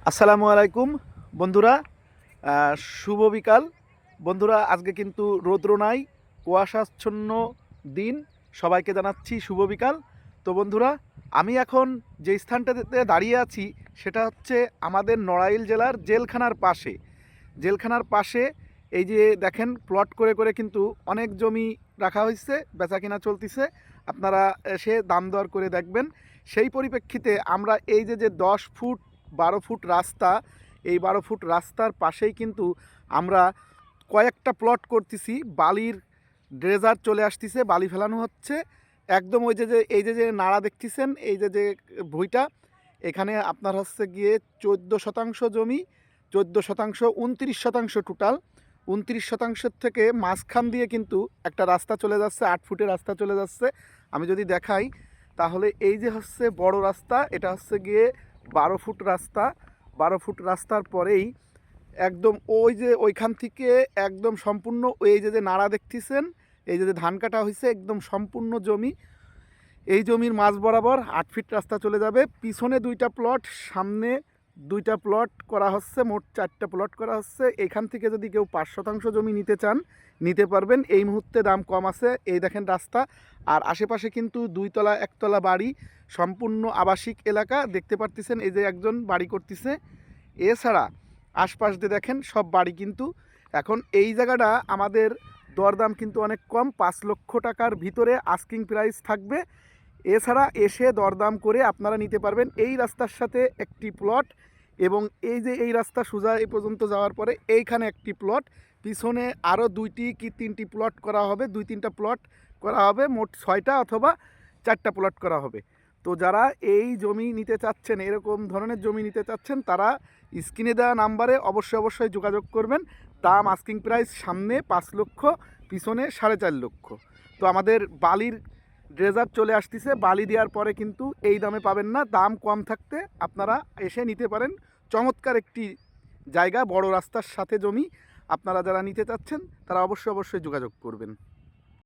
আসসালামু আলাইকুম বন্ধুরা। শুভ বিকাল বন্ধুরা। আজকে কিন্তু রৌদ্র নাই, কুয়াশাচ্ছন্ন দিন। সবাইকে জানাচ্ছি শুভ বিকাল। তো বন্ধুরা, আমি এখন যে স্থানটাতে দাঁড়িয়ে আছি সেটা হচ্ছে আমাদের নড়াইল জেলার জেলখানার পাশে। জেলখানার পাশে এই যে দেখেন, প্লট করে করে কিন্তু অনেক জমি রাখা হয়েছে, বেচা কিনা চলতিছে। আপনারা এসে দাম দর করে দেখবেন। সেই পরিপ্রেক্ষিতে আমরা এই যে 10 ফুট 12 ফুট রাস্তা, এই 12 ফুট রাস্তার পাশেই কিন্তু আমরা কয়েকটা প্লট করতেছি। বালির ড্রেজার চলে আসতেছে, বালি ফেলানো হচ্ছে একদম। ওই যে এই যে নাড়া দেখতেছেন, এই যে ভুঁইটা, এখানে আপনার হচ্ছে গিয়ে 14 শতাংশ জমি, 14 শতাংশ, 29 শতাংশ টোটাল। 29 শতাংশের থেকে মাঝখান দিয়ে কিন্তু একটা রাস্তা চলে যাচ্ছে, 8 ফুটের রাস্তা চলে যাচ্ছে। আমি যদি দেখাই তাহলে এই যে হচ্ছে বড় রাস্তা, এটা হচ্ছে গিয়ে 12 ফুট রাস্তা। 12 ফুট রাস্তার পরেই একদম ওই যে ওইখান থেকে একদম সম্পূর্ণ এই যে নাড়া দেখতেছেন, এই যে ধান কাটা হয়েছে, একদম সম্পূর্ণ জমি। এই জমির মাঝ বরাবর 8 ফিট রাস্তা চলে যাবে। পিছনে 2টা প্লট, সামনে 2টা প্লট করা হচ্ছে, মোট 4টা প্লট করা হচ্ছে। এখান থেকে যদি কেউ 5 শতাংশ জমি নিতে চান নিতে পারবেন। এই মুহূর্তে দাম কম আছে। এই দেখেন রাস্তা, আর আশেপাশে কিন্তু 2তলা 1তলা বাড়ি, সম্পূর্ণ আবাসিক এলাকা দেখতে পারতেছেন। এই যে একজন বাড়ি করতেছে। এছাড়া আশপাশ দিয়ে দেখেন সব বাড়ি কিন্তু। এখন এই জায়গাটা আমাদের দরদাম কিন্তু অনেক কম, 5 লক্ষ টাকার ভিতরে আস্কিং প্রাইস থাকবে। এছাড়া এসে দরদাম করে আপনারা নিতে পারবেন। এই রাস্তার সাথে একটি প্লট, এবং এই যে এই রাস্তা সোজা এই পর্যন্ত যাওয়ার পরে এইখানে একটি প্লট, পিছনে আরও 2টি কি 3টি প্লট করা হবে, 2-3টা প্লট করা হবে, মোট 6টা অথবা 4টা প্লট করা হবে। তো যারা এই জমি নিতে চাচ্ছেন, এরকম ধরনের জমি নিতে চাচ্ছেন, তারা স্ক্রিনে দেওয়া নাম্বারে অবশ্যই যোগাযোগ করবেন। দাম আস্কিং প্রাইস সামনে 5 লক্ষ, পিছনে 4.5 লক্ষ। তো আমাদের বালির ড্রেজার চলে আসতেছে, বালি দেওয়ার পরে কিন্তু এই দামে পাবেন না। দাম কম থাকতে আপনারা এসে নিতে পারেন। চমৎকার একটি জায়গা, বড় রাস্তার সাথে জমি। আপনারা যারা নিতে চাচ্ছেন তারা অবশ্যই যোগাযোগ করবেন।